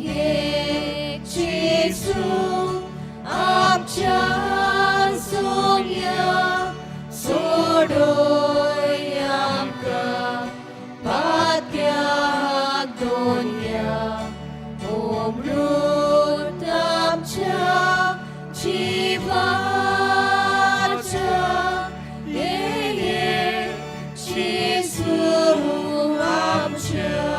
예 예수 암찬 소냐 소로이 암가 바뀌어도냐 옴루 담차 지바자 예 예수 암찬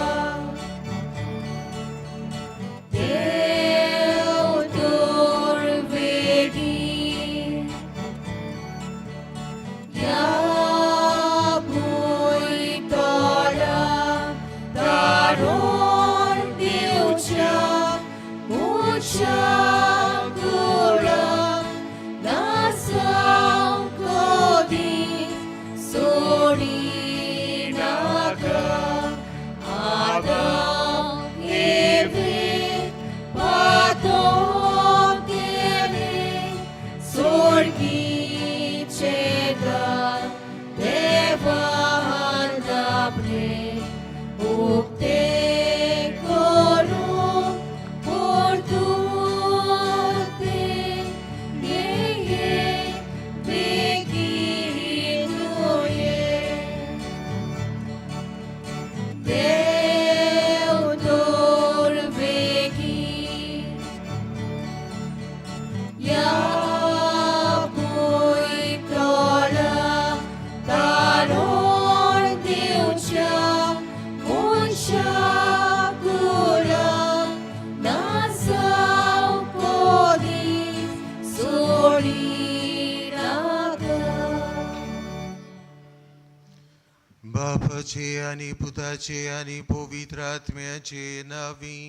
बापाचे आणि पुताचे आणि पवित्र आत्म्याचे नावी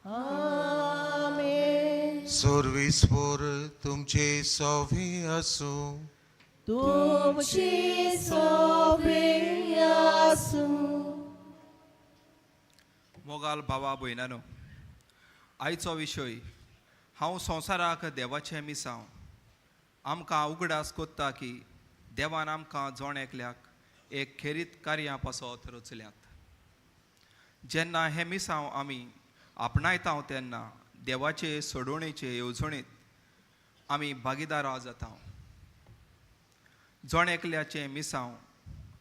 आमेन सर्वेस्वर तुमचे सौवे असो तुमची सोबे आसू मोगाल भावा भयणानो आयचो विशय हांव संवसाराक देवाचें मिसांव आमकां उगडास कोत्ता की देवान आमकां जोण एकल्याक एक खेरीत कार्यां पासत रचल्यात जेन्ना हे मिसांव आमी आपणायता तेन्ना देवाचे सोडवणेचे येवजणेंत आमी भागीदार जाता जोण एकल्याचें मिसांव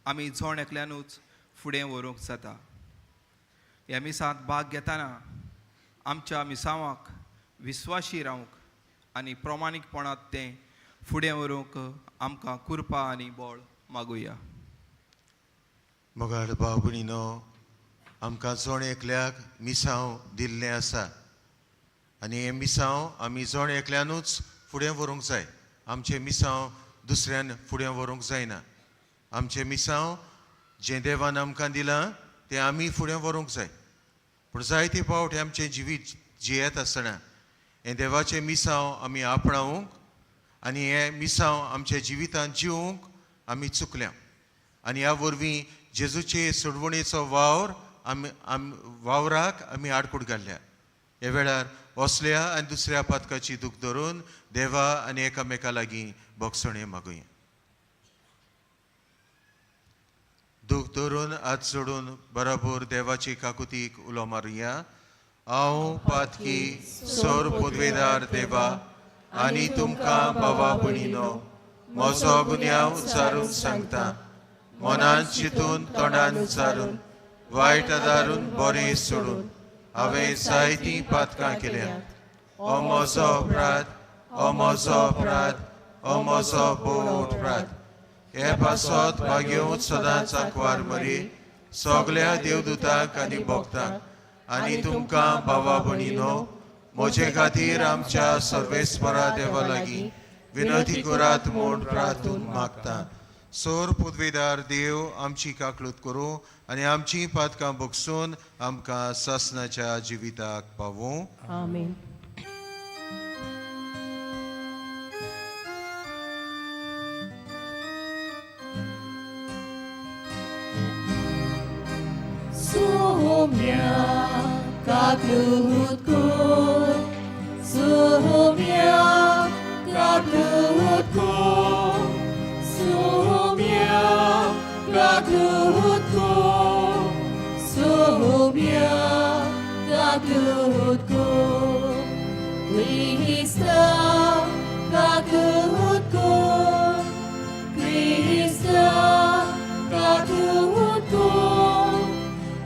आमी जोण एकल्यानूच फुडें व्हरूंक जाता ह्या मिसांत भाग घेतना आमच्या मिसांवाक विस्वाशी रावंक आनी प्रमाणीकपणांत तें फुडें व्हरूंक आमकां कृपा आनी बळ मागुया मोगाळ भाव भयणीनो आमकां जोण एकल्याक मिसांव दिल्लें आसा आनी हें मिसांव आमी जोण एकल्यानूच फुडें व्हरूंक जाय आमचें मिसांव दुसऱ्यान फुडें व्हरूंक जायना आमचें मिसांव जें देवान आमकां दिलां तें आमी फुडें व्हरूंक जाय पूण जायते फावट आमचें जिवीत जियेत आसतना हें देवाचें मिसांव आमी आपणावंक आनी हें मिसांव आमच्या जिवितांत जिवंक आमी चुकल्या आनी ह्या वरवीं जेजूचे सोडवणेचो वावर वावराक आमी आडकूड घाल्ल्या ह्या वेळार असल्या आनी दुसऱ्या पातकाची दूख धरून देवा आनी एकामेका लागीं बोगसणे मागुया दूख धरून हात जोडून बरोबर देवाची काकुतीक उलो मारुया हांव पातकी सोर पदवेदार देवा आनी तुमकां भावा भयणीनो म्हजो गुन्यांव उच्चारून सांगता मनान चिंतून तोंडान उच्चारून वायट आदारून बरें सोडून हांवें जायतीं पातकां केल्यात हो म्हजो अपराध हो म्हजो अपराध हो म्हजो बोट अपराध हे पासत मागेवूच सदांच आंकवार मरी सगल्या देवदूतांक आनी भक्तांक आनी तुमकां भावा भयणीनो म्हजे खातीर आमच्या सर्वेस्परा देवा लागीं विनंती करात म्हूण प्रार्थून मागता सोर पदवेदार देव आमची काकलूत करूं आनी आमची पातकां भोगसून आमकां सासणाच्या जिविताक पावूं आमेन Sumia kaklutku Sumia kaklutku Sumia kaklutku Sumia 가꾸고 그리스도 가꾸고 그리스도 가꾸고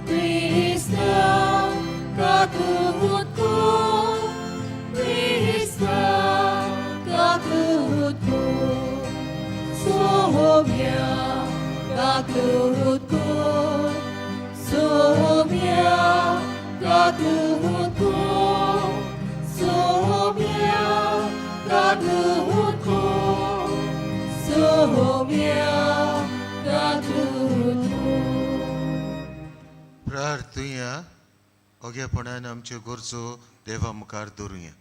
그리스도 가꾸고 그리스도 가꾸고 소명 가꾸고 소명 가꾸고 소명 가꾸고 소명 가꾸고 प्रार्थुया ओग्यापणान आमच्यो गरजो देवा मुखार दवरुया.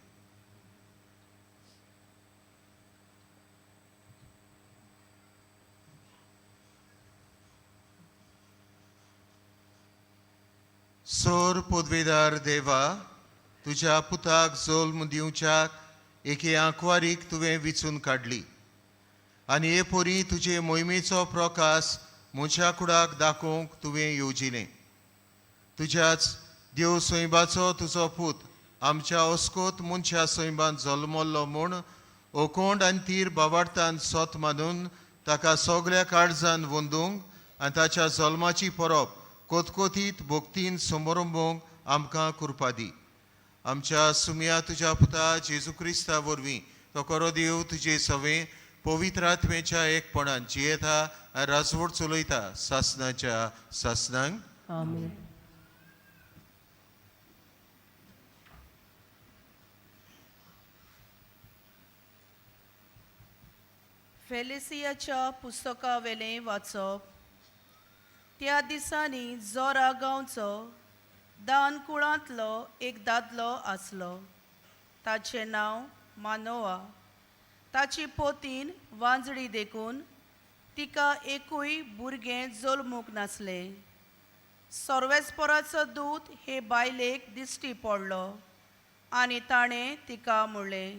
सोर पदवेदार देवा, तुज्या पुताक जल्म दिवच्याक एके आंकवारीक तुवें विचून काडली आनी हे पोरी तुजे मोहिमेचो प्रकाश म्हज्या कुडाक दाखोवंक तुवें येवजिलें. तुज्याच देव सोयबाचो तुजो पूत आमच्या अस्कोत मनशा सोयबान जल्मल्लो म्हूण ओकोंड आनी तीर बाबार्थान सोत मानून ताका सगळ्या काळजान वंदूंक आनी ताच्या जल्माची परब कोतकोतीत भोक्तीन समारंभोंक आमकां करपा दी. आमच्या सुम्या तुज्या पुता जेजू क्रिस्ता वरवीं तो खरो देव तुजे सवे पवित्र आत्मेच्या एकपणान जियेता आनी राजवट चलयता सासनाच्या सासनांक. आमेन. फेलिसियाच्या पुस्तका वेलें वाचप. त्या दिसांनी जोरा गांवचो दान कुळांतलो एक दादलो आसलो. ताचें नांव मानोआ. ताची पोतीन वांजडी देखून तिका एकूय भुरगें जल्मूक नासलें. सर्वेस्पराचो दूत हे बायलेक दिश्टी पडलो आनी ताणें तिका म्हणलें,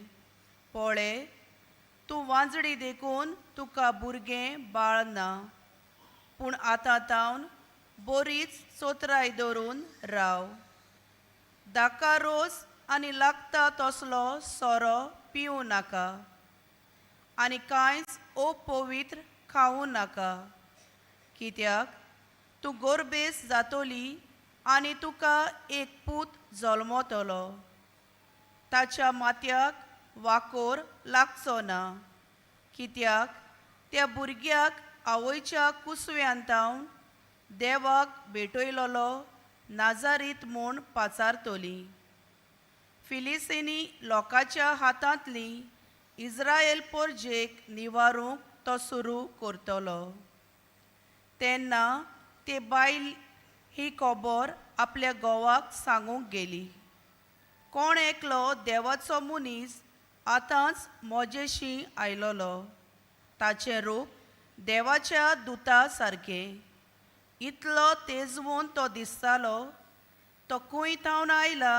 पळय, तूं वांजडी देखून तुका भुरगें बाळ ना, पूण आतां तावन बरीच चोतराय दवरून राव. दाका रोस आनी लागता तसलो सोरो पिवूं नाका आनी कांयच अपवित्र खावूं नाका, कित्याक तूं गोरबेस जातली आनी तुका एक पूत जल्मतलो. ताच्या माथ्याक वाकोर लागचो ना, कित्याक त्या भुरग्याक आवयच्या कुसव्यांतावन देवाक भेटयलोलो नाजारीत म्हूण पाचारतली. फिलिस्तीनी लोकांच्या हातांतली इस्रायल परजेक निवारूंक तो सुरू करतलो. तेन्ना ते बायल ही खबर आपल्या घोवाक सांगूंक गेली. कोण एकलो देवाचो मनीस आतांच म्हजेशी आयलोलो. ताचें रूप देवाच्या दुता सारकें. इतलो तेजवून तो दिसतालो. तो खंय थावन आयला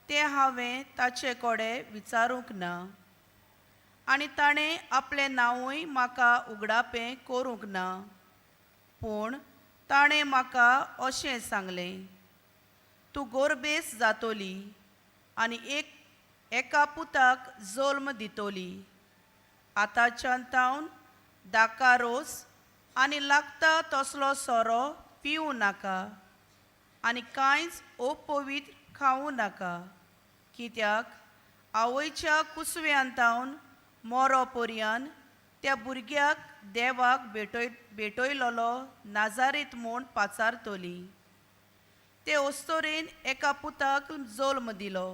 तें हांवें ताचे कडेन विचारूंक ना आनी ताणें आपलें नांवूय म्हाका उगडापें करूंक ना. पूण ताणें म्हाका अशें सांगलें, तूं गोरबेस जातली आनी एका पुताक जल्म दितली. आतांच्यान थावन दाका रोस आनी लागता तसलो सोरो पिवूं नाका आनी कांयच अपवित्र खावूं नाका, कित्याक आवयच्या कुसव्यांतावन मोरो पर्यान त्या भुरग्याक देवाक भेटयलोलो नाजारीत म्हूण पाचारतली. ते अस्तोरेन एका पुताक जल्म दिलो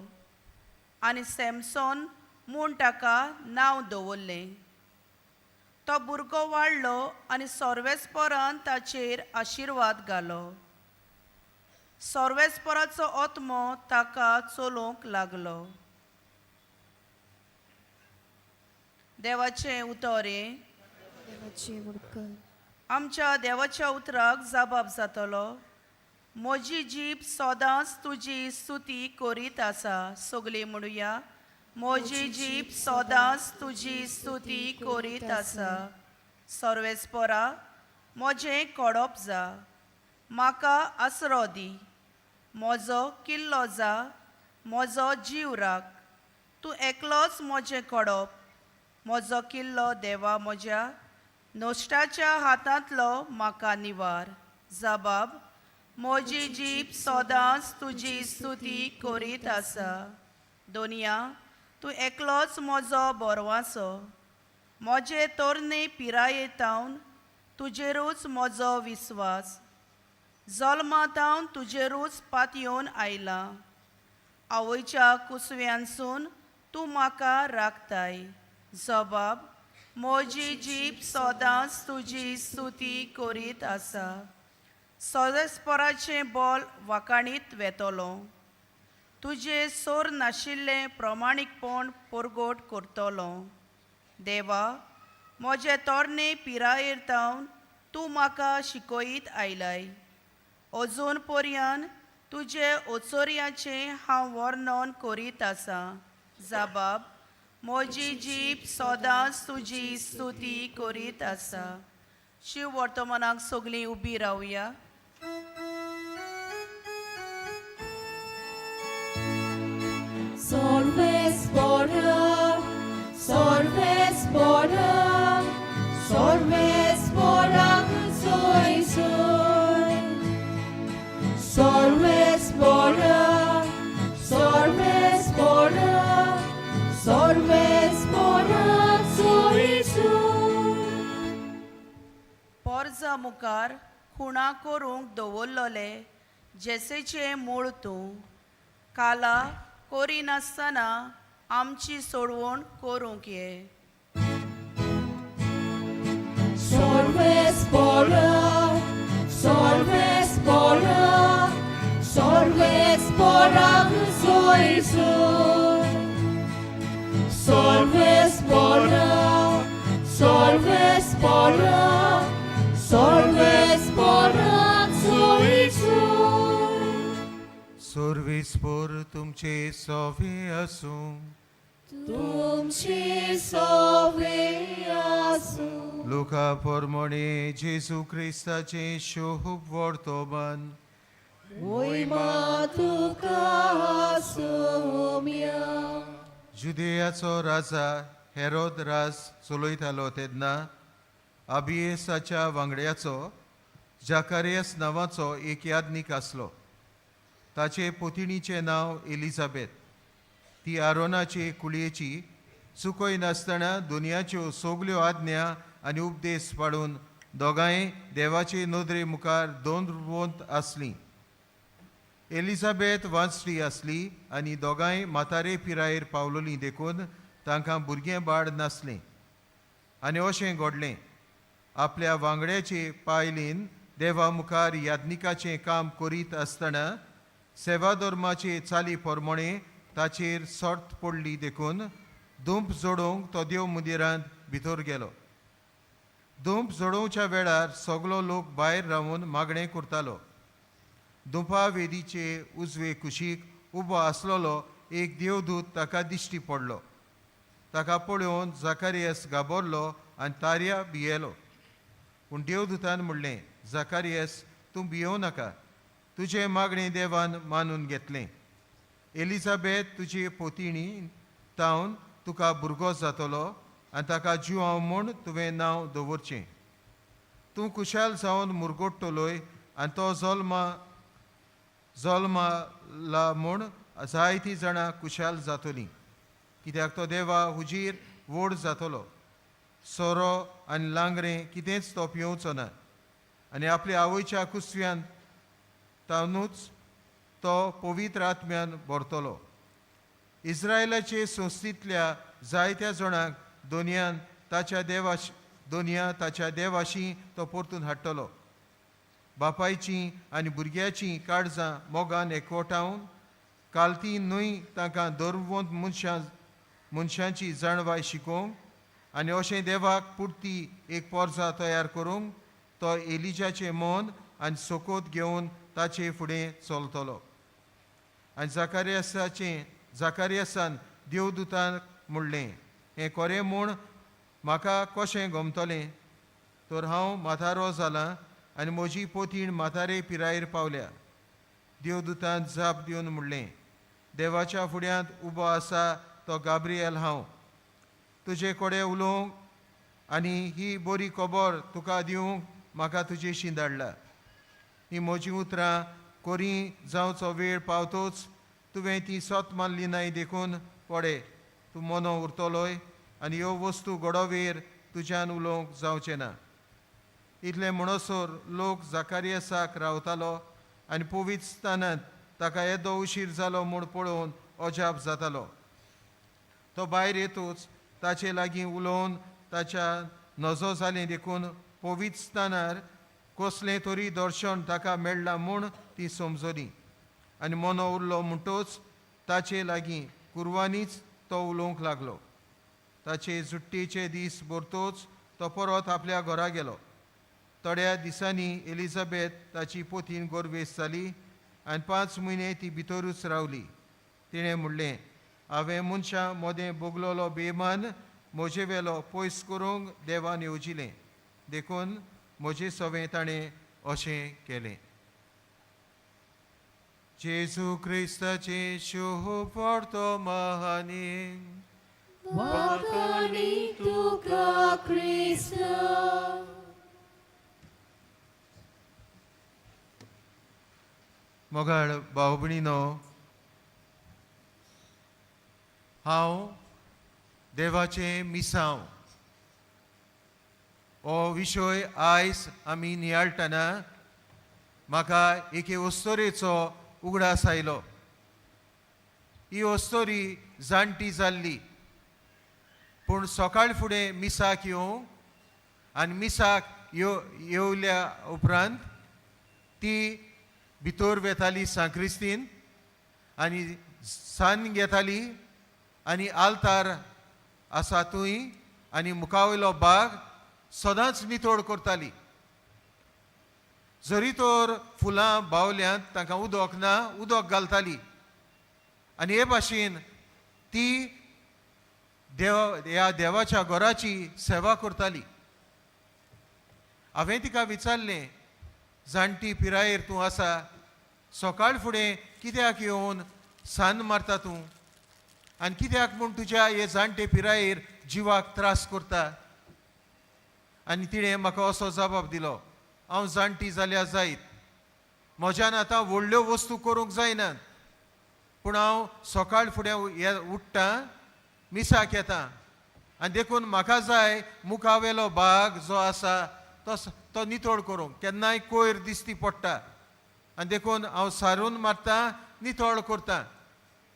आनी सॅमसोन म्हूण ताका नांव दवरलें. तो भुरगो वाडलो आनी सर्वेस्परान ताचेर आशिर्वाद घालो. सर्वेस्पराचो आत्मो ताका चलोवंक लागलो. देवाचें उतोरें. आमच्या देवाच्या उतराक जबाब जातलो. म्हजी जीब सदांच तुजी स्तुती करीत आसा. सगळीं म्हणुया, म्हजी जीब सदांच तुजी स्तुती करीत आसा. सर्वेस्परा, म्हजें कोडप जा. म्हाका आसरो दी. म्हजो किल्लो जा म्हजो जीव राख. तूं एकलोच म्हजें कडप. म्हजो किल्लो देवा म्हज्या, नोश्टाच्या हातांतलो म्हाका निवार. जबाब, म्हजी जीब सदांच तुजी स्तुती करीत आसा. दोनया, तूं एकलोच म्हजो बोरवांचो. म्हजे तोरणे पिरायेतावन तुजेरूच म्हजो विस्वास. जल्मातावन तुजेरूच पातयेवन आयला. आवयच्या कुसव्यांसून तूं म्हाका राखताय. जबाब, म्हजी जीब सदांच तुजी स्तुती करीत आसा. सोरेस्पराचें बोल वाकाणीत वेतलो. तुजें सोर नाशिल्लें प्रमाणीकपण परगोट करतलो. देवा, म्हजे तोरणे पिरायेतावन तूं म्हाका शिकयत आयलाय. अजून पर्यंत तुजे ओचोऱ्याचें हांव वर्णन करीत आसा. जबाब, म्हजी जीब सदांच तुजी स्तुती करीत आसा. शिव वर्तमानाक सगळीं उबी रावया. Solves Bora, Solves Bora, Solves Bora, soy soy. Solves Bora, Solves Bora, Solves Bora, soy soy. पोरजा मुखार खुणा करूंक दवरलोले जेसेचें मूळ तूं. काला कोरिनासतना आमची सोडवण करूंक ये. Solves Bora, Solves Bora, Solves Bora, soy soy. Solves Bora, Solves Bora, Solves Bora, soy soy. सोर्विस्पोर तुमचे सोवे आसूं. तुमची सोवे आसूं. लुका पोरमोणे जेजू क्रिस्ताचे शोभ वर्तमान. मोहिमा तुका सोम्या. जुदेयाचो राजा हेरोद राज चलयतालो तेन्ना अबियेसाच्या वांगड्याचो जाकारियास नांवाचो एक याज्ञीक आसलो. ताचे पोतिणीचें नांव एलिझाबेथ. ती आरोनाचे कुळयेची चुकोय नासतना दुनियाच्यो सगल्यो आज्ञा आनी उपदेश पाडून दोगांय देवाचे नदरे मुखार दोनवंत आसलीं. एलिझाबेथ वांचडी आसली आनी दोगांय म्हातारे पिरायेर पावलोलीं देखून तांकां भुरगें बाळ नासलें. आनी अशें घडलें, आपल्या वांगड्याचे पायलीन देवा मुखार याज्ञिकाचें काम करीत आसतना सेवा धर्माचे चाली पोरमोणे ताचेर सर्त पडली देखून धूप जोडोवंक तो देव मंदिरांत भितर गेलो. धूप जोडोवच्या वेळार सगलो लोक भायर रावन मागणें करतालो. धुपा वेदीचे उजवे कुशीक उबो आसलोलो एक देवदूत ताका दिश्टी पडलो. ताका पळोवन जाकारियास घाबरलो आनी तार्या भियेलो. पूण देवदूतान म्हणलें, जाकारियास, तूं भियों नाका. तुजें मागणें देवान मानून घेतलें. एलिझाबेथ तुजी पोतिणी तावन तुका भुरगो जातलो आनी ताका जिवांव म्हूण तुवें नांव दवरचें. तूं कुशाल जावन मुरगोडटलोय आनी तो जल्माला म्हूण जायतीं जाणां कुशाल जातलीं. कित्याक तो देवा हुजीर व्हड जातलो. सोरो आनी लांगरें कितेंच तो पिवचो ना आनी आपल्या आवयच्या कुसव्यान तावनूच तो पवित्र आत्म्यान भरतलो. इस्रायलाचे संस्थींतल्या जायत्या जाणांक दोनया ताच्या देवाशी तो परतून हाडटलो. बापायचीं आनी भुरग्याचीं काळजां मोगान एकवटावन कालती न्हय तांकां दरवंत मनशांची जाणवाय शिकोवंक आनी अशें देवाक पुरती एक पोरजा तयार करूंक तो एलिजाचें मन आनी सोकोत घेवन ताचे फुडें चलतलो. आनी जाकारियासान देवदूतान म्हणलें, हें खरें म्हूण म्हाका कशें गमतलें? तर हांव म्हातारो जालां आनी म्हजी पोतीण म्हातारे पिरायेर पावल्या. देवदूतान जाप दिवन म्हणलें, देवाच्या फुड्यांत उबो आसा तो गाब्रिएल हांव. तुजे कोडे उलोवंक आनी ही बरी खबर तुका दिवंक म्हाका तुजेशी धाडला. ही म्हजी उतरां कोरी जावचो वेळ पावतोच तुवें ती सोत मारली नाय देखून पडे तूं मनो उरतलोय आनी ह्यो वस्तू घडोवेर तुज्यान उलोवंक जावचें ना. इतलें म्हणसर लोक जाकारियासाक रावतालो आनी पवित्रस्थानांत ताका येदो उशीर जालो म्हूण पळोवन अजाप जातालो. तो भायर येतूच ताचे लागीं उलोवन ताच्या नजो जालें देखून पवित्रस्थानार कसलें तरी दर्शन ताका मेळ्ळां म्हूण ती समजली आनी मनो उरलो म्हणटूच ताचे लागीं कुरवानीच तो उलोवंक लागलो. ताचे सुट्टेचे दीस भरतोच तो परत आपल्या घरा गेलो. थोड्या दिसांनी एलिझाबेथ ताची पोतीन गोरवेस जाली आनी 5 म्हयने ती भितरूच रावली. तिणें म्हणलें, हांवें मनशां मोदें भोगलोलो बेमान म्हजे वेलो पयस करूंक देवान येवजिलें देखून म्हजे सवें ताणें अशें केलें. जेजू क्रिस्ताचे शोभ पडतो महानी Wakani tuka Krishna. मोगाळ भाव भयणीनो, हांव देवाचें मिसांव हो विशय आयज आमी नियाळटना म्हाका एके वस्तोरेचो उगडास आयलो. ही वस्तोरी जाणटी जाल्ली पूण सकाळ फुडें मिसाक येवं आनी मिसाक येवल्या उपरांत ती भितर वेताली सांक्रिस्तीन आनी सान घेताली आनी आल्तार आसा थंय आनी मुखावयलो भाग सदांच नितळ करताली. जरी तर फुलां बावल्यांत तांकां उदक ना उदक घालताली आनी हे भाशेन ती ह्या देवाच्या घराची सेवा करताली. हांवें तिका विचारलें, जाणटी पिरायेर तूं आसा, सकाळ फुडें कित्याक येवन सान मारता तूं आनी कित्याक म्हूण तुज्या हे जाणटे पिरायेर जिवाक त्रास करता? आनी तिणें म्हाका असो जबाब दिलो, हांव जाणटी जाल्यार जायत, म्हज्यान आतां व्हडल्यो वस्तू करूंक जायनात, पूण हांव सकाळ फुडें उठ्ठां, मिसाक येता आनी देखून म्हाका जाय मुखावेलो भाग जो आसा तो नितळ करूंक. केन्नाय कोयर दिसती पडटा आनी देखून हांव सारून मारता, नितळ करता.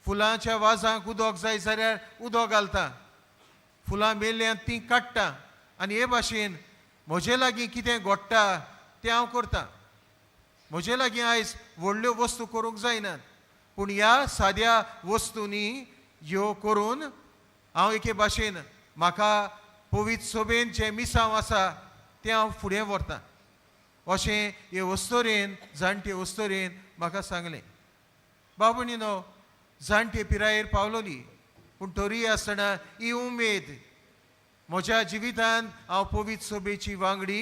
फुलांच्या वाजांक उदक जाय जाल्यार उदक घालता, फुलां मेल्ल्यांत तीं काडटा आनी हे भाशेन म्हजे लागीं कितें घडटा तें हांव करतां. म्हजे लागीं आयज व्हडल्यो वस्तू करूंक जायनात, पूण ह्या साद्या वस्तूंनी ह्यो करून हांव एके भाशेन म्हाका पवित्र सभेन जें मिसांव आसा तें हांव फुडें व्हरतां. अशें हे वस्तोरेन जाणटे वस्तोरेन म्हाका सांगलें. भाव भयणीनो, जाणटे पिरायेर पावलोली पूण तरी आसतना ही उमेद म्हज्या जिवितांत हांव पवित्र सभेची वांगडी,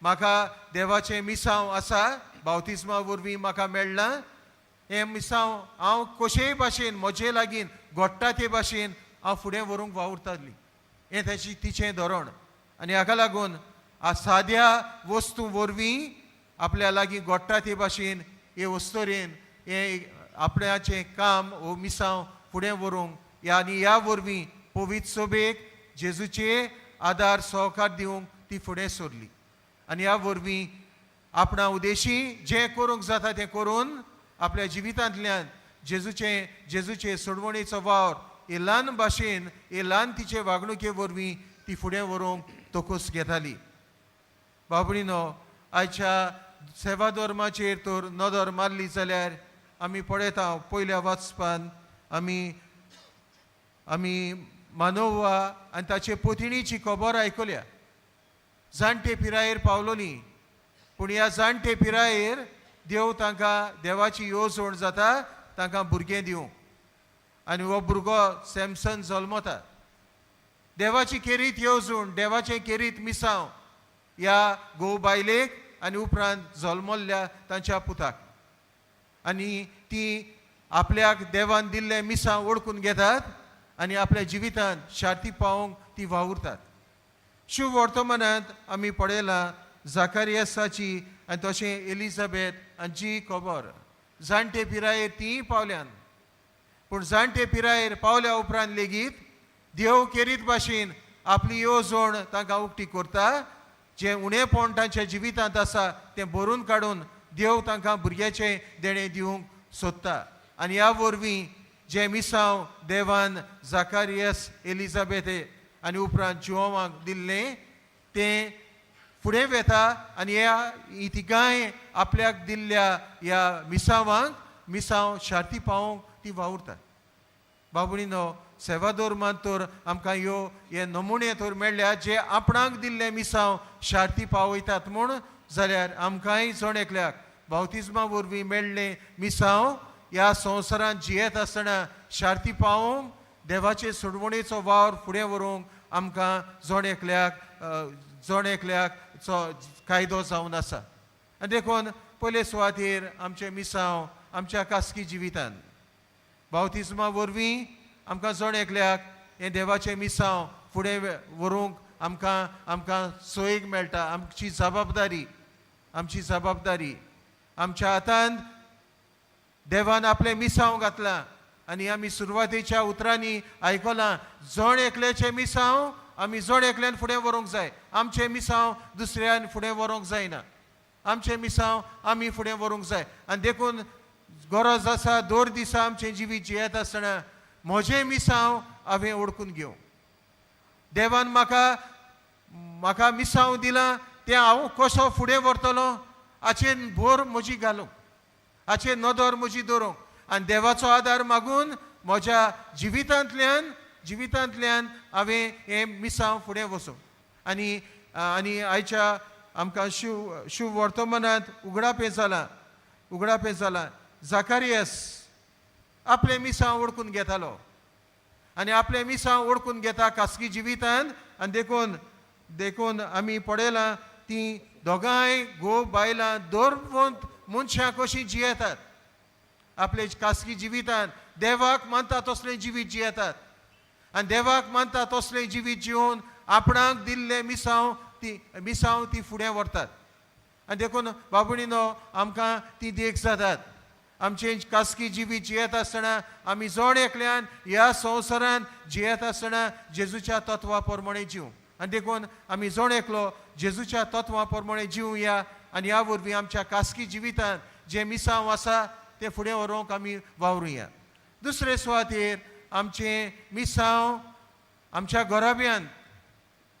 म्हाका देवाचें मिसांव आसा, बावतिस्मा वरवीं म्हाका मेळ्ळां. हें मिसांव हांव कशेय भाशेन म्हजे लागीं घडटा ते भाशेन हांव फुडें व्हरूंक वावुरताली. हें तिचें धोरण. आनी हाका लागून साद्या वस्तू वरवीं आपल्या लागीं घडटा ते भाशेन हे वस्तोरेन हें आपणाचें काम हो मिसांव फुडें व्हरूंक आनी ह्या वरवीं पवित्र सभेक जेजूचे आदार सहकार दिवंक ती फुडें सरली. आनी ह्या वरवीं आपणा उदेशी जें करूंक जाता तें करून आपल्या जिवितांतल्यान जेजूचे सोडवणेचो वावर हे ल्हान भाशेन हे ल्हान तिचे वागणुके वरवीं ती फुडें व्हरूंक तोखूस घेताली. भाव भयणीनो, आयच्या सेवा धर्माचेर तर नदर मारली जाल्यार आमी पळयता पयल्या वाचपान आमी मानोवा आनी ताचे पोतिणीची खबर आयकल्या. जाणटे पिरायेर पावलोली पूण ह्या जाणटे पिरायेर देव तांकां देवाची येवजण जाता तांकां भुरगें दिवंक. आनी हो भुरगो सॅमसन जल्मता. देवाची खेरीत येवजण, देवाचें खेरीत मिसांव ह्या घोव बायलेक आनी उपरांत जल्मल्ल्या तांच्या पुताक. आनी ती आपल्याक देवान दिल्ले मिसां ओळखून घेतात आनी आपल्या जिवितांत शांती पावोवंक ती वावुरतात. शुभ वर्तमानांत आमी पळयलां जाकारियासाची आनी तशें एलिझाबेथ हांची खबर. जाणटे पिरायेर तीं पावल्यान, पूण जाणटे पिरायेर पावल्या उपरांत लेगीत देव केरीत भाशेन आपली येवजण तांकां उक्ती करता. जें उणेपण तांच्या जिवितांत आसा तें भरून काडून देव तांकां भुरग्याचें देणें दिवंक सोदता. आनी ह्या वरवीं जें मिसांव देवान जाकारियास, एलिझाबेथे आनी उपरांत जिओवाक दिल्लें तें फुडें वेता आनी ही तिगांय आपल्याक दिल्ल्या ह्या मिसांव शांती पावोवंक ती वावुरतात. बाबुणीनो, सेवादोर मातोर आमकां हे नमुणे तर मेळ्ळ्या जे आपणाक दिल्ले मिसांव शांती पावयतात म्हूण. जाल्यार आमकांय जण एकल्याक बावतिजमा वरवीं मेळ्ळें मिसांव ह्या संवसारांत जियेत आसतना शांती पावोवंक, देवाचे सोडवणेचो वावर फुडें व्हरूंक आमकां जण एकल्याक कायदो जावन आसा. आनी देखून पयले सुवातेर आमचे मिसांव आमच्या खासगी जिवितांत बावतिजमा वरवीं आमकां जण एकल्याक हें देवाचें मिसांव फुडें व्हरूंक आमकां सोयेक मेळटा. आमची जबाबदारी आमच्या हातांत देवान आपलें मिसांव घातलां. आनी आमी सुरवातेच्या उतरांनी आयकलां जण एकल्याचें मिसांव आमी जण एकल्यान फुडें व्हरूंक जाय. आमचें मिसांव दुसऱ्यान फुडें व्हरूंक जायना. आमचें मिसांव आमी फुडें व्हरूंक जाय. आनी देखून गरज आसा दर दिसा आमचें जिवीत जियेत आसतना म्हजें मिसांव हांवें ओळखून घेवं. देवान म्हाका मिसांव दिलां तें हांव कसो फुडें व्हरतलो हाचेर भर म्हजी घालूंक, हाचेर नदर म्हजी दवरूंक आनी देवाचो आदार मागून म्हज्या जिवितांतल्यान हांवें हें मिसांव फुडें वचूं. आनी आयच्या आमकां शुभ वर्तमानांत उगडापें जालां. जाकारियास आपलें मिसांव ओळखून घेतालो आनी आपलें मिसांव ओळखून घेता खासगी जिवितांत. आनी देखून आमी पळयलां तीं दोगांय घोव बायलां दर मनशां कशीं जियेतात आपले खासगी जिवितांत. देवाक मानता तसलें जिवीत जियेतात आनी देवाक मानता तसलें जिवीत जिवन आपणाक दिल्लें मिसांव ती फुडें व्हरतात. आनी देखून बाबुणीनो, आमकां ती देख जातात. आमचें खासगी जिवीत जियेत आसतना आमी जण एकल्यान ह्या संवसारांत जियेत आसतना जेजूच्या तत्वा प्रमाणे जिवं. आनी देखून आमी जण एकलो जेजूच्या तत्वा प्रमाणे जिवया आनी ह्या वरवीं आमच्या खासगी जिवितांत जे मिसांव आसा ते फुडें व्हरूंक आमी वावरुया. दुसरे सुवातेर आमचें मिसांव आमच्या घराब्यांत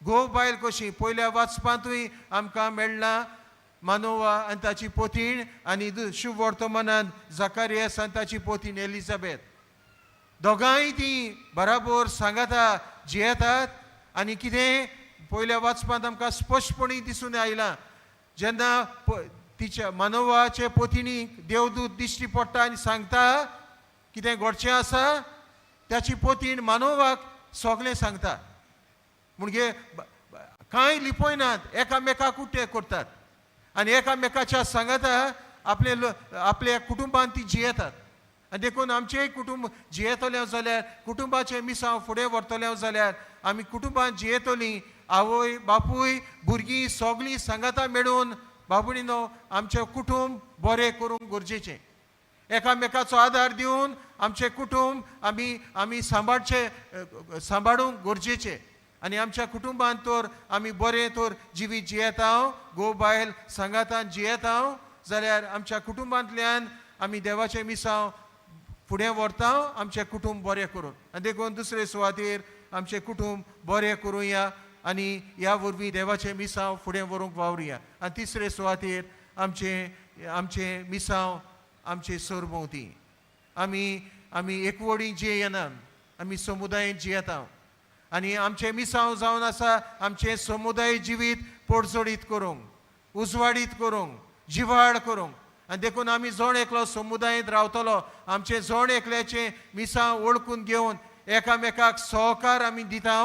घोव बायल कशी पयल्या वाचपांतूय आमकां मेळ्ळां. मानोवा आनी ताची पोतीण आनी शुभ वर्तमानांत जाकारियास आनी ताची पोतीण एलिझाबेथ दोगांय तीं बराबर सांगाता जियेतात. आनी कितें पयल्या वाचपांत आमकां स्पश्टपणी दिसून आयलां जेन्ना तिच्या मानवाचे पोतिणीक देवदूत दिश्टी पडटा आनी सांगता कितें घडचें आसा, त्याची पोतीण मानवाक सगळें सांगता. म्हणजे कांय लिपयनात, एकामेकाक उट्टे करतात आनी एकामेकाच्या सांगाता आपल्या कुटुंबांत ती जियेतात. आनी देखून आमचेय कुटुंब जियेतले जाल्यार कुटुंबाचें मिसांव फुडें व्हरतले जाल्यार आमी कुटुंबांत जियेतलीं आवय बापूय भुरगीं सगळीं सांगाता मेळून बाबुणीनो आमचें कुटुंब बरें करूंक गरजेचें. एकामेकाचो आदार दिवन आमचें कुटुंब आमी सांबाळूंक गरजेचें. आनी आमच्या कुटुंबांत तर आमी बरें तर जिवीत जियेता, घोव बायल सांगातान जियेता जाल्यार आमच्या कुटुंबांतल्यान आमी देवाचें मिसांव फुडें व्हरता, आमचें कुटुंब बरें करून. आनी देखून दुसरे सुवातेर आमचें कुटुंब बरें करुया आनी ह्या वरवीं देवाचें मिसांव फुडें व्हरूंक वावरुया. आनी तिसरे सुवातेर आमचें मिसांव आमचे सरभोंवती. आमी एकवडीं जियेनात, आमी समुदायान जियेता आनी आमचें मिसांव जावन आसा आमचें समुदाय जिवीत पडजडीत करूंक, उजवाडीत करूंक, जिवाड करूंक. आनी देखून आमी जण एकलो समुदायांत रावतलो, आमचें जण एकल्याचें मिसांव वळखून घेवन एकामेकाक सहकार आमी दिता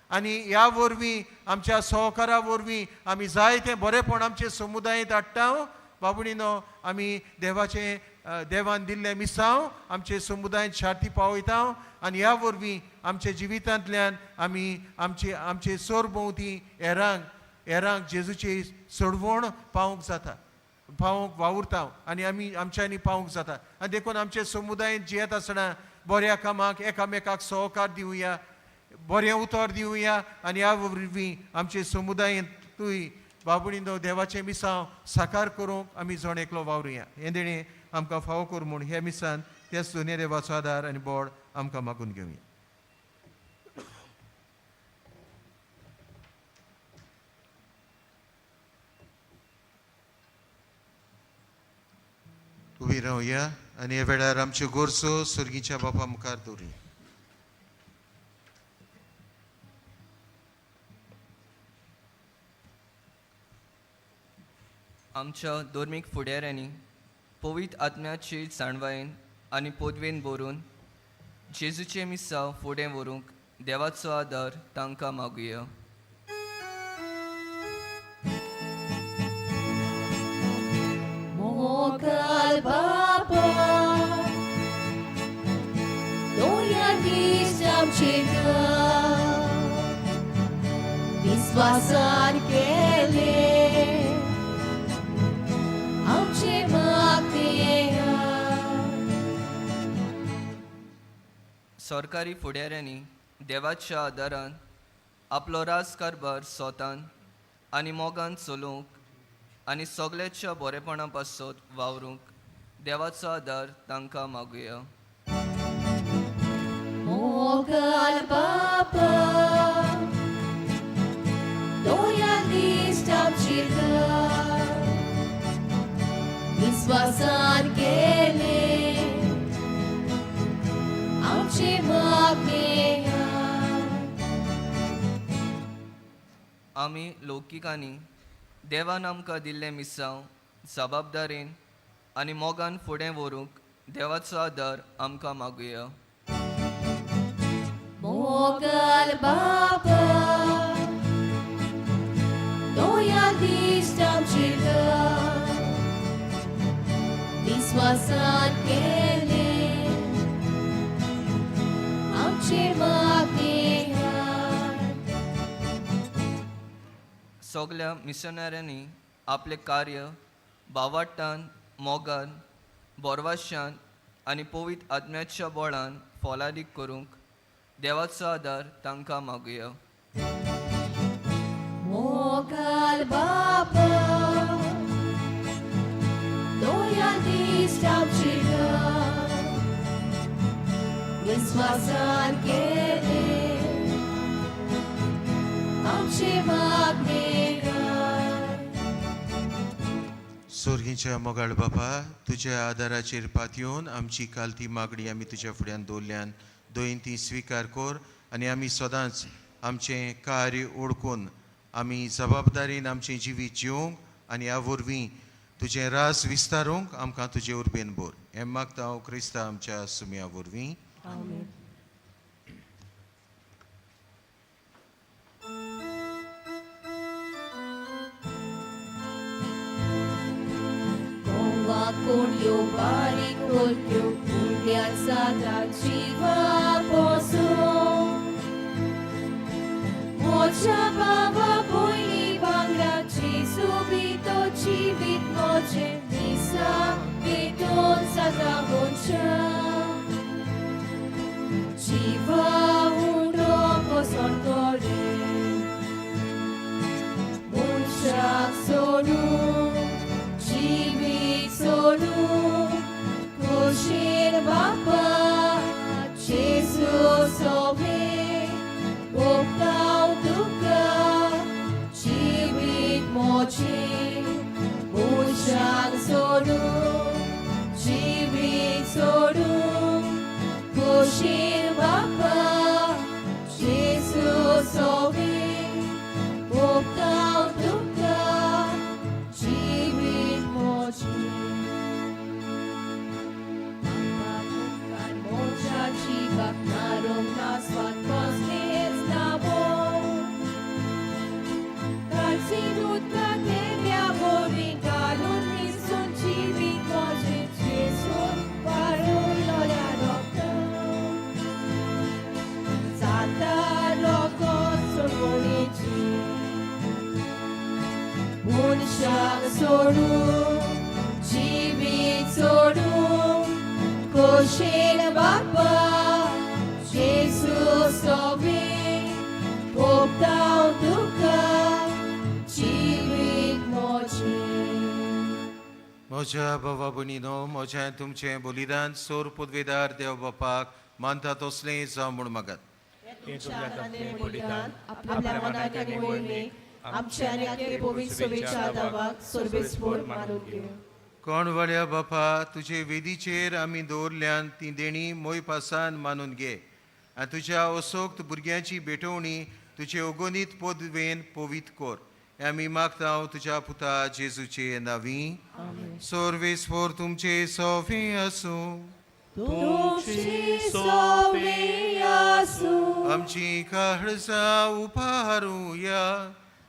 आनी ह्या वरवीं आमच्या सहकारा वरवीं आमी जायतें बरेंपण आमचे समुदायांत हाडटा. बाबुणीनो आमी देवान दिल्ले मिसांव आमचे समुदायात शांती पावयता आनी ह्या वरवीं आमच्या जिवितांतल्यान आमी आमचे सोरभोंवती हेरांक जेजूची सोडवण पावोवंक वावुरता आनी आमी आमच्यांनी पावोवंक जाता आनी देखून आमचे समुदायात जियेत आसतना बऱ्या कामाक एकामेकाक सहकार दिवया बरें उतर दिवया आनी ह्या वरवीं आमचे समुदायातूय बाबुणीनो देवाचें मिसांव साकार करूंक आमी जण एकलो वावरुया हें देणें आमकां फावो कर म्हूण ह्या मिसान तेच दोनूय देवाचो आदार आनी बोड आमकां मागून घेवया. उबी रावया आनी ह्या वेळार आमच्यो गोरसो सुर्गीच्या बापा मुखार दवरुया. आमच्या धर्मीक फुडाऱ्यांनी पवित्र आत्म्याची जाणवायेन आनी पदवेन बरोवन जेजूचे मिसांव फुडें व्हरूंक देवाचो आदार तांकां मागुया. मोगल बापा दोया दीस आमचे विश्वासान केले आमचे मागणे सरकारी फुडाऱ्यांनी देवाच्या आदारान आपलो राजकारभार स्वतान आनी मोगान चलोवंक आनी सगळ्याच्या बरेपणा पासत वावरूंक देवाचो आदार तांकां मागुया. मोगल बापा दोया दीस आमचे विश्वासान केले आमचे मागणे आमी लौकिकांनी देवान आमकां दिल्ले मिसांव जबाबदारेन आनी मोगान फुडें व्हरूंक देवाचो आदार आमकां मागुया. मोगल बापा दोया दीस आमचे विश्वासान केले आमचे मागणे सगळ्या मिशनऱ्यांनी आपले कार्य भावार्थान मोगान बोरवाशान आनी पवित्र आत्म्याच्या बळान फोलादीक करूंक देवाचो आदार तांकां मागुया. मोगल बापा दोया दीस आमचे विश्वासान केले आमचे मागणे सुर्गीच्या मोगाळ बापा तुज्या आदाराचेर पातयेवन आमची कालती मागणी आमी तुज्या फुड्यान दवरल्यान दोयन ती स्विकार कर आनी आमी सदांच आमचें कार्य ओळखून आमी जबाबदारीन आमचें जिवीत जिवंक आनी ह्या वरवीं तुजें रास विस्तारूंक आमकां तुजे उर्बेन बोर हें मागता हांव क्रिस्ता आमच्या सुम्या वरवीं. आमेन. Conio pari colpio piazza da civa poso Mocia baba poi bangra ci subito ci vitmoce Misa vitonza da moncia Civa un roco sorcore Moncia sonu Sonu Koshir Bapa Jesus Ove Optau Duka Chivit Mochi Unshang Sonu Chivit Sonu Koshir Bapa सोडून जिवीत सोडून खोशेन बापा जेजू सोबे भोगतां तुका जिवीत मोचें. म्हज्या भावा भयणीनो, म्हजें तुमचें बलिदान सोर पदवेदार देव बापाक मानता तसलें जावं म्हूण मागात. बलिदान आपल्या मनात आनी मोहिमेक आमच्या आनी आख्खे पवित्र सभेच्या आदाराक सोर्बेस्फोट मानून घेवं. कोणवळ्या बापा, तुजे वेदीचेर आमी दवरल्यान ती देणी मोय पासान मानून घे आनी तुज्या असोक्त भुरग्यांची भेटवणी तुजे ओगोनीत पदवेन पवित कोर. हें आमी मागता तुज्या पुता जेजूचे नांवी. सोर्वेस्फोर तुमचे सोफे आसूं. तुमची सोबे आसूं. आमची काळजां उबारूया.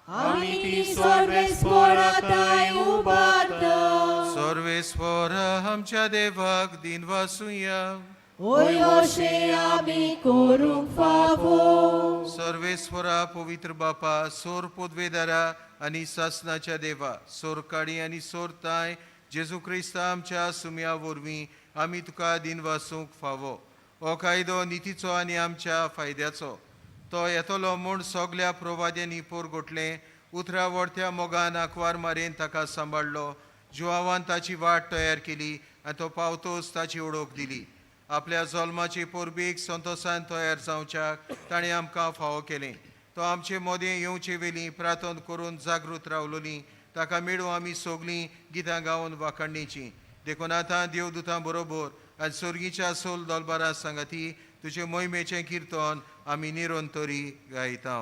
आमी ती सोर्बेस्फोराताय उबारता. सोर्वेस्फोर आमच्या देवाक दिन वासुया. ओय ओशे आमी करूंक फावो. सर्वेस्वरा पवित्र बापा, सोर पदवेदारा आनी सासनाच्या देवा, सोर काडी आनी सोर ताय जेजू क्रिस्ता आमच्या सुम्या वरवीं आमी तुका दिन वासूंक फावो. हो कायदो नितीचो आनी आमच्या फायद्याचो. तो येतलो म्हूण सगल्या प्रवाद्यांनी पोरगोटलें. उतरा वडत्या मोगान आंकवार मारेन ताका सांबाळलो. जुवावान ताची वाट तयार केली आनी तो पावतोच ताची ओळख दिली. आपल्या जल्माचे पोरबेक संतोषान तयार जावच्याक ताणें आमकां फावो केलें. तो आमचे मोदें येवचे वेली प्रार्थना करून जागृत रावलोली. ताका मेळून आमी सगलीं गितां गावन वाखाणणेचीं. देखून आतां देवदूतां बरोबर आनी सर्गीच्या सोल दोलबारा सांगाती तुजे मोहिमेचें किर्तन आमी निरंतरी गायता.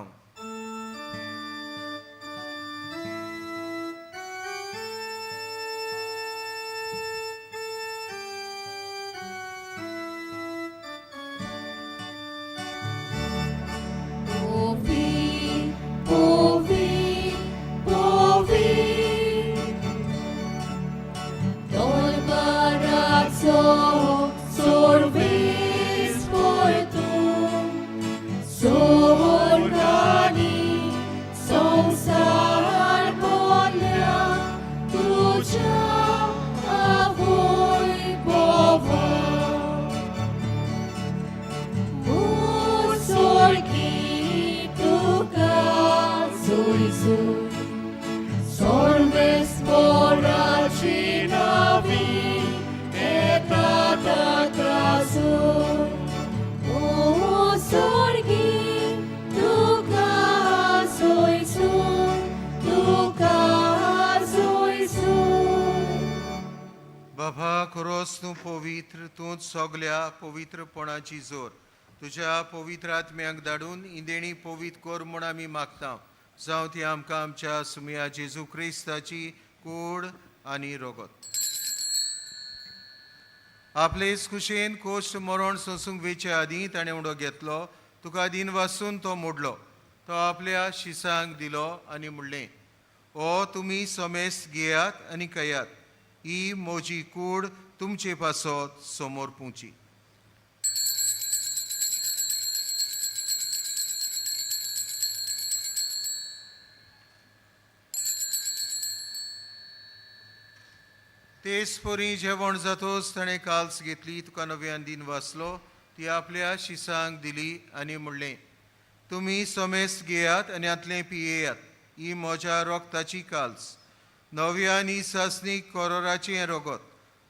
बाबा, खरोच तूं पवित्र, तूंच सगल्या पवित्रपणाची जोर. तुज्या पवित्र आत्म्याक धाडून ही देणी पवित्र कर म्हूण आमी मागता. जावं ती आमकां आमच्या सुमया जेजू क्रिस्ताची कूड आनी रोगत. आपलेच कुशेन कोश्ट मरण सोंसूंक वेचे आदीं ताणें उडो घेतलो. तुका दिन वासून तो मोडलो. तो आपल्या शिसांक दिलो आनी म्हणलें, ओ तुमी समेस्त घेयात आनी खयात. ही म्हजी कूड तुमचे पासत समोर पुंची. तेच परी जेवण जातोच ताणें काल्स घेतली. तुका नव्यान दिन वाचलो. ती आपल्या शिसांक दिली आनी म्हणलें, तुमी समेस्त घेयात आनी आतलें पियेयात. ही म्हज्या रोगताची काल्स. नव्यानी सासनीक कोरोराचें रोगत.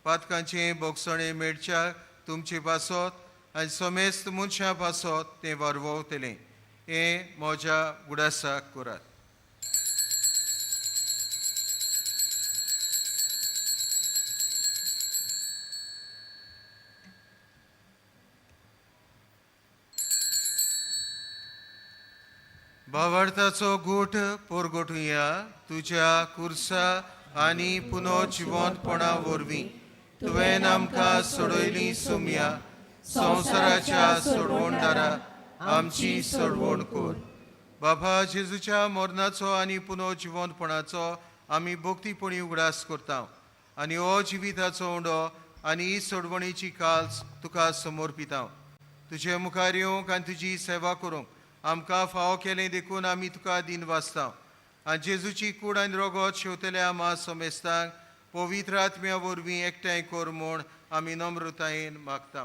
पातकांचें बोगसणें मेळच्या तुमचे पासत आनी समेस्त मनशां पासत तें वारवतलें. हें म्हज्या गुडासाक करात. भावार्थाचो गूट पोरगोटुया. तुज्या कुर्सा आनी पुनर्जिवंतपणा वरवीं तुवें आमकां सोडयलीं सुम्या. संवसाराच्या सोडवणदारा आमची सोडवण कर. बाबा, जेजूच्या मरणाचो आनी पुनर्जिवंतपणाचो आमी भक्तीपणी उगडास करता आनी हो जिविताचो उंडो आनी ही सोडवणेची काल्स तुका समर्पिता. तुजे मुखार येवंक आनी तुजी सेवा करूंक आमकां फावो केलें देखून आमी तुका दिन वाचता. आनी जेजूची कूड आनी रोगोत शेवतल्या आमा सोमेस्तांक पवित्र आत्म्या वरवीं एकठांय कोर म्हूण आमी नम्रतायेन मागता.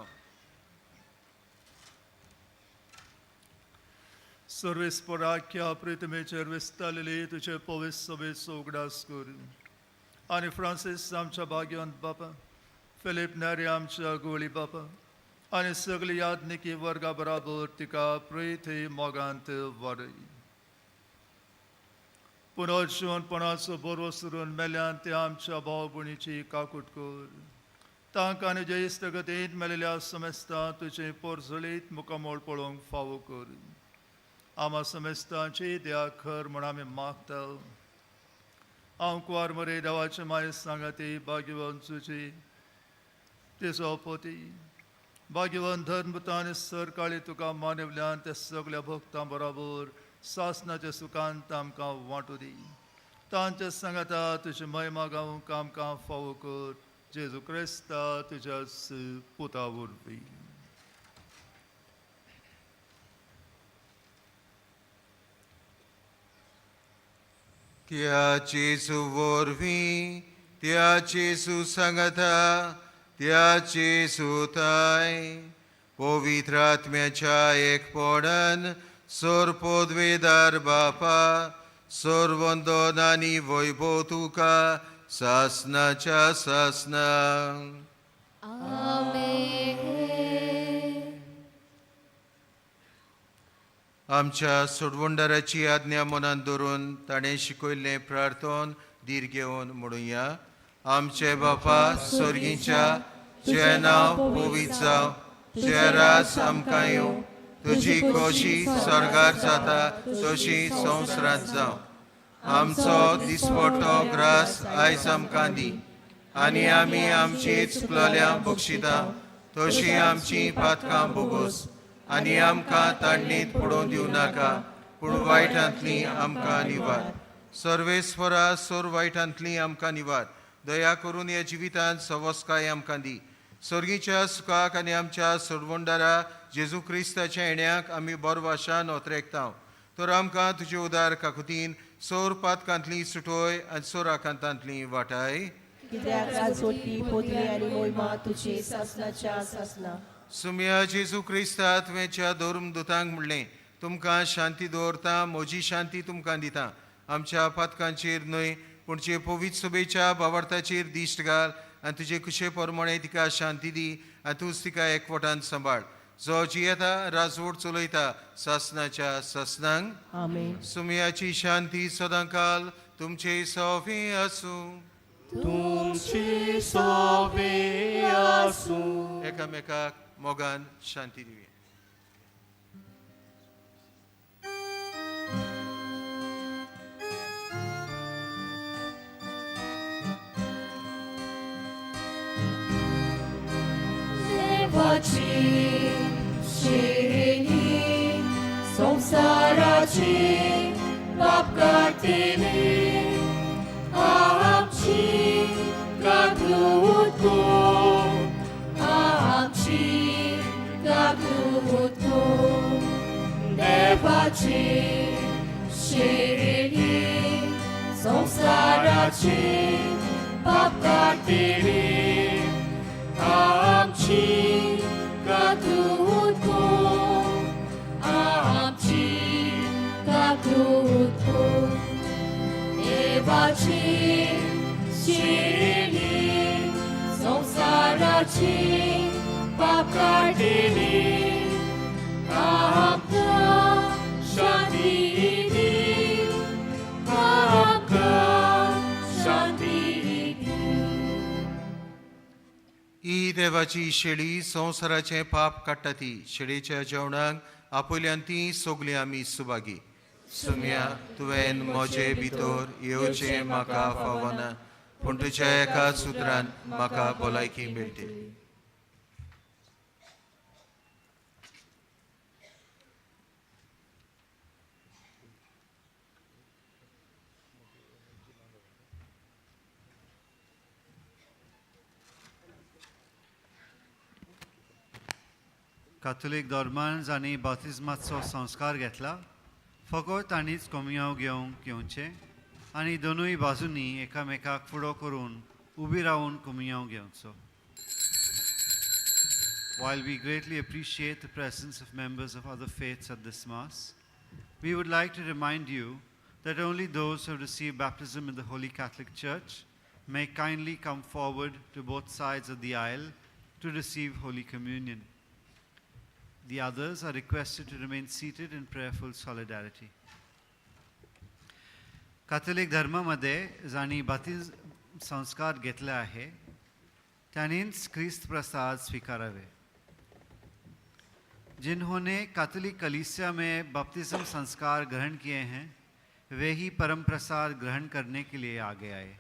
सर्वेस्पराख्या प्रितमेचेर विस्तारलेली तुझे पवित्र सभेचो उगडास कर. आनी फ्रांसीस आमच्या भाग्यवंत बापा, फिलीप नॅरी आमच्या गोळी बापा आनी सगळी यादनिकी वर्गा बराबर तिका प्रीती मोगांत वाडय. पुनर्जीवनपणाचो बरो सुरून मेल्यान ते आमच्या भाव भयणीची काकूट कर. तांकां आनी जेस्त गतींत मेलेल्या समेस्तां तुजें पोरजळीत मुखामोळ पळोवंक फावो कर. आमा समेस्तांची दया खर म्हूण आमी मागता. हांव कुवार मरे देवाचे माये सांगाती भाग्यवंत तुजी तेजो पोती भाग्यवंत धर्मतान सर काळी तुका मानवल्यान ते सगळ्या भक्तां बरोबर सासनाच्या सुखांत आमकां वांटू दी. तांच्या सांगाता तुजी महिमा गावूंक आमकां फावो कर. जेजू क्रिस्ता तुज्या पुता वरवीं. त्या जेजू वरवीं त्या जेजू सांगाता त्या जेजू ताय पवित्र आत्म्याच्या एकपणान सोर पदवेदार बापा सोर वंदन आनी वैभव तुका सासनाच्या सासनांक. आमच्या सोडवंडाराची आज्ञा मनात दवरून ताणें शिकयल्लें प्रार्थन धीर घेवन म्हणुया. आमचे बापा स्वर्गीच्या जें नांव पवित्र जावं, जें रास आमकां येवं, तुजी खोशी स्वर्गार जाता तशी संवसारांत जावं. आमचो दिसपट्टो ग्रास आयज आमकां दी आनी आमी आमची चुकलोल्यां बक्षिता तशी आमची पातकां बोगोस आनी आमकां ताणणीत पडोवन दिवं नाका पूण वायटांतली आमकां निवार. सर्वेस्वरा सोर वायटांतली आमकां निवार. दया करून ह्या जिवितांत सवस्काय आमकां दी. स्वर्गीच्या सुखाक आनी आमच्या सोडवंडारा जेजू क्रिस्ताच्या येण्याक आमी बरवाशान ओतरेकता. तर आमकां तुजे उदार काकुतीन सोर पातकांतली सुटोय आनी सोर आकांतांतली वाटाय. कित्याक राजवटी पोतली आनी मोहिमा तुजी सासनाच्या सासना. सुम्या जेजू क्रिस्ता तुवेंच्या धर्मदुतांक म्हणलें, तुमकां शांती दवरता, म्हजी शांती तुमकां दिता. आमच्या पातकांचेर न्हय पूण जे पवित्र सभेच्या भावार्थाचेर दिश्ट घाल आनी तुजे कुशे प्रमाणे तिका शांती दी आनी तूंच तिका एकवटान सांबाळ. जो जियेता राजवट चलयता सासनाच्या सासनांक. आमेन. सुमयाची शांती सदांकाल तुमचे सोबी आसूं. तुमची सोबी आसूं. एकामेकाक मोगान शांती दिवया. देवाची शिणी संसाराची पाप काढतेली आमची काकूत आमची काकूत देवाची शिणी संसाराची पाप काढतेली आमची काकूत आमची काकूत देवाची शिणी संसाराची पाप काढतेली आमकां शांती दी आमकां शांती दी. ही देवाची शेळी संवसाराचें पाप काडटा ती. शेळयेच्या जेवणाक आपुल्यान ती सोगली आमी सुभागी. सुम्या तुवें म्हजे भितर येवचें म्हाका फावना पूण तुज्या एका सुत्रान म्हाका भलायकी मेळटली. कॅथोलीक धर्मान जाणी बाप्तिस्माचो संस्कार घेतला फकत तांणीच कोमयाव घेवंक येवचें. आनी दोनूय बाजूंनी एकामेकाक फुडो करून उबी रावन कुमियांव घेवचो. While we greatly appreciate the presence of members of other faiths at this Mass, we would like to remind you that only those who have received baptism in the Holy Catholic Church may kindly come forward to both sides of the aisle to receive Holy Communion. The others are requested to remain seated in prayerful solidarity. Catholic धर्मामध्ये जाणी बाप्तिस्म संस्कार घेतले आहे त्यांनीच ख्रिस्त प्रसाद स्वीकारावे. जिन्होंने Catholic कलीसिया में बपतिस्म संस्कार ग्रहण किए हैं वे ही परम प्रसाद ग्रहण करने के लिए आगे आए.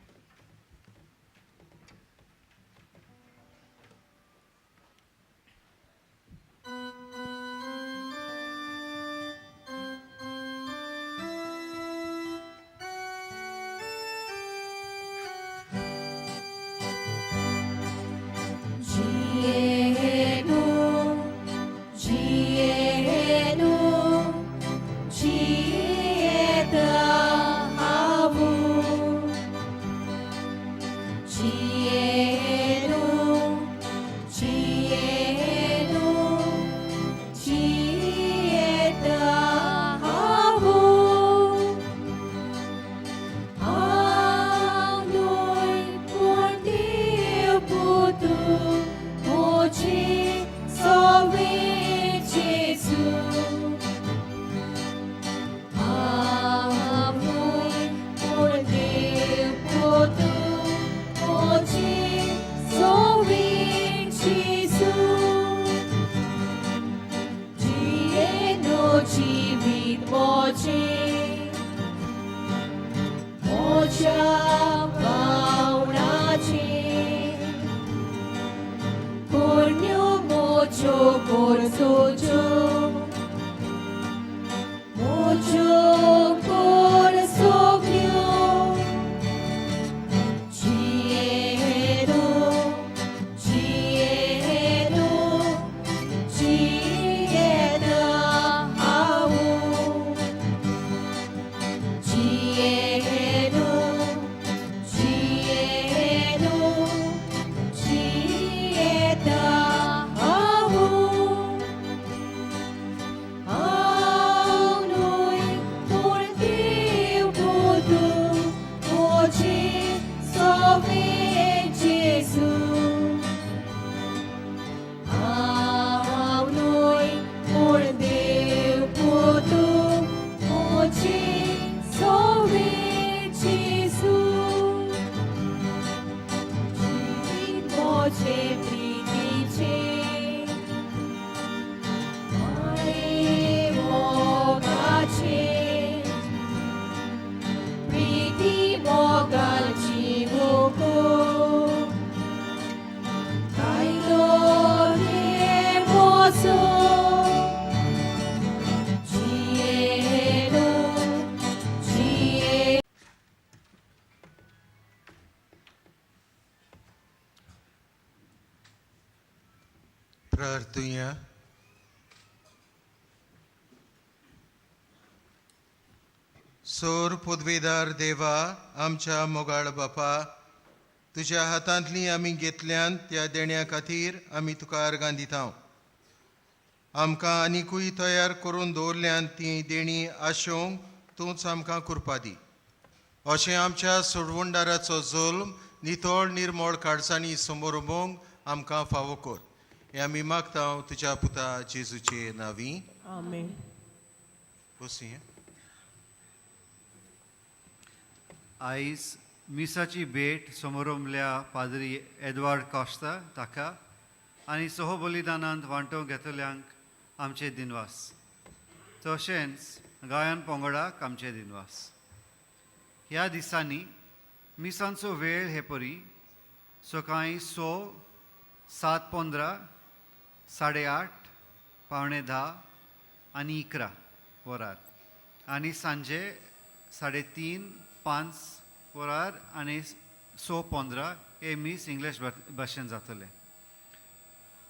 प्रार्थूया. सोर पदवेदार देवा आमच्या मोगाळ बापा, तुज्या हातांतली आमी घेतल्यान त्या देण्या खातीर आमी तुका आर्गां दिता. आमकां आनिकूय तयार करून दवरल्यान ती देणी आशोवंक तूंच आमकां कृपा दी. अशें आमच्या सोडवणदाराचो जुल्म नितळ निर्मळ काळजांनी समोर उबोवंक आमकां फावो कर. हे आमी मागता तुज्या पुता जेजूचे नांवी. आमेन. बसी. आयज मिसाची भेट समोरमल्या पाद्री एडवार्ड कॉस्ता ताका आनी सोह बलिदानांत वांटो घेतल्यांक आमचे दिनवास. तशेंच गायन पंगडाक आमचे दिनवास. ह्या दिसांनी मिसांचो वेळ हे परी सकाळीं 6, 7:15, 8:30, 9:45 आनी 11 वरार आनी सांजे 3:30, 5 वरार आनी 6:15 हे मीस इंग्लीश भाशेन जातले.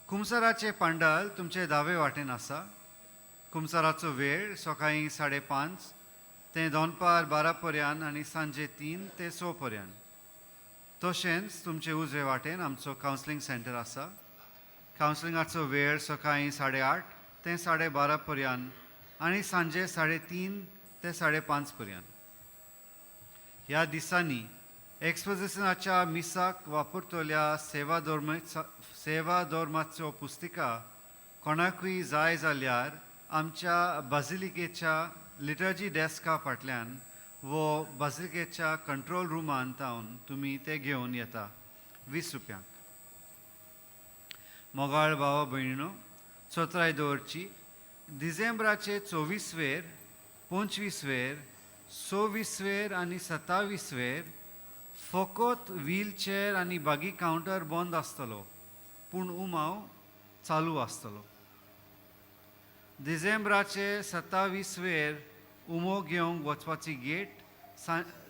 कुमसाराचे पंडाल तुमचे दावे वाटेन आसा. कुमसाराचो वेळ सकाळीं 5:30 तें दोनपार 12 पर्यंत आनी सांजे 3 ते 6 पर्यंत. तशेंच तुमचे उजवे वाटेन आमचो कावन्सिलींग सेंटर आसा. कावन्सिलिंगाचो वेळ सकाळीं 8:30 ते 12:30 पर्यंत आनी सांजे 3:30 ते 5:30 पर्यंत. ह्या दिसांनी एक्सपोजिशनाच्या मिसाक वापरतल्या सेवा धोर्माच्यो पुस्तिका कोणाकूय जाय जाल्यार आमच्या बाजिलिकेच्या लिटर्जी डेस्का फाटल्यान वो बाजिलिकेच्या कंट्रोल रुमान जावन तुमी ते घेवन येता 20 रुपयांक. मोगाळ भावा भयणीनो, चोत्राय दवरची. डिसेंबराचे 24 वेर, 25 26 आनी 27 फकत व्हीलचेअर आनी बागी कावंटर बंद आसतलो, पूण उमाव चालू आसतलो. डिसेंबराचे 27 उमो घेवंक वचपाची गेट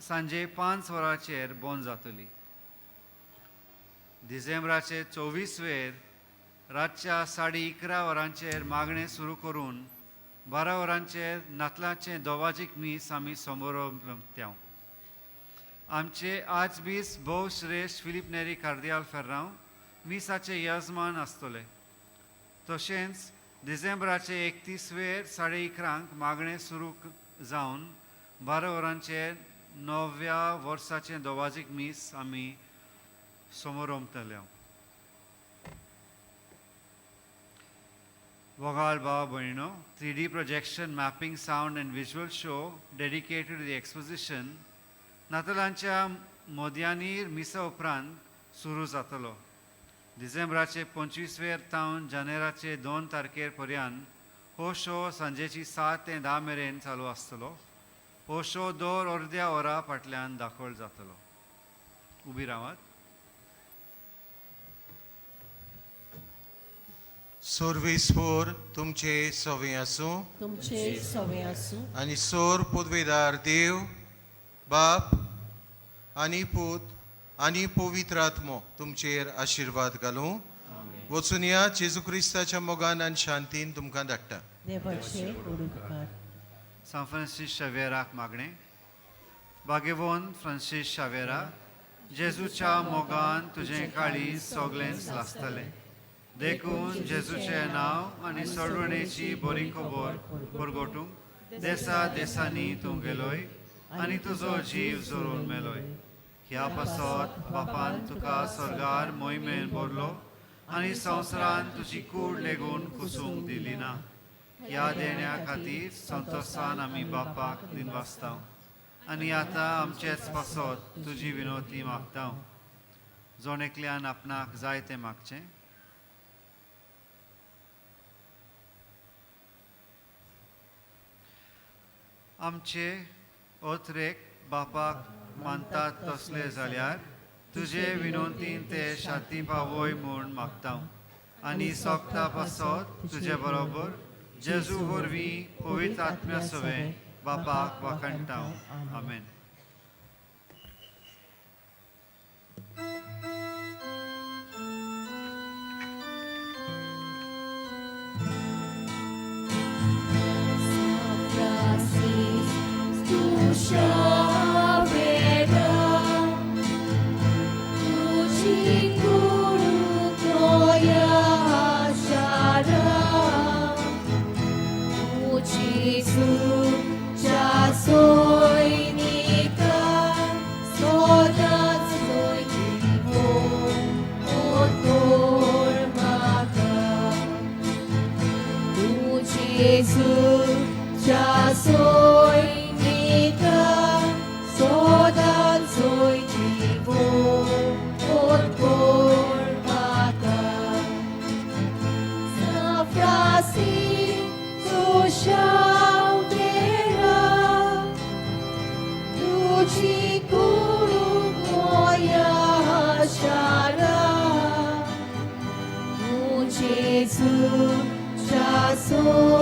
सांजे 5 वरांचेर बंद जातली. डिसेंबराचे 24 रातच्या 11:30 वरांचेर मागणें सुरू करून 12 वरांचेर नातलांचे दोवाजीक मीस आमी समारंभ. आमचे आज बीस भोव श्रेश्ठ फिलीप नेरी कार्दियाल फेर्रांव मिसाचे यजमान आसतले. तशेंच डिसेंबराचे 31 11:30 मागणें सुरू जावन 12 वरांचेर 9व्या वर्साचें दोवाजीक मीस आमी समारंभतले. Vogal Baba Bonino, 3D projection, mapping, sound and visual show dedicated to the exposition नातालांच्या मोदयांनीर मिसा उपरांत सुरू जातलो. डिसेंबराचे 25 तावन जानेराचे 2 तारखेर पर्यंत हो शो सांजेची 7 ते 10 मेरेन चालू आसतलो. हो शो दर अर्द्या वरा फाटल्यान दाखोवळ जातलो. उबी रावात. सोर्वेस्पोर तुमचे सवे आसूं तुमचे सवे आसूं आनी सोर पदवेदार देव बाप आनी पूत आनी पवित्र आत्मो तुमचेर आशिर्वाद घालूं. वचून या जेजू क्रिस्ताच्या मोगान आनी शांतीन तुमकां धाडटा. देवाचे उपकार. सान फ्रांसीस शावेराक मागणें. बागेवोन फ्रांसीस शावेरा, जेजूच्या मोगान तुजें काळी सोगलेंच लासतलें. देखून जेजूचे नांव आनी सोडवणेची बरी खबर परगोटूंक देसा देसांनी तूं गेलोय आनी तुजो जीव जोरून मेलोय. ह्या पासत बापान तुका स्वर्गार मोहिमेन भरलो आनी संवसारान तुजी कूड लेगून कुसूंक दिली ना. ह्या देण्या खातीर संतोशान आमी बापाक दिनवासता आनी आतां आमचेच पासत तुजी विनोती मागता. जोण एकल्यान आपणाक जाय तें मागचें. आमचे ओथरेक बापाक मानतात तसले जाल्यार तुजे विनोंतीन ते शांती पावोय म्हूण मागता आनी सोगता पासत तुजे बरोबर जेजू वरवीं पवित्र आत्म्या सवे बापाक वाखणटा. आमेन. Jesus, já sou.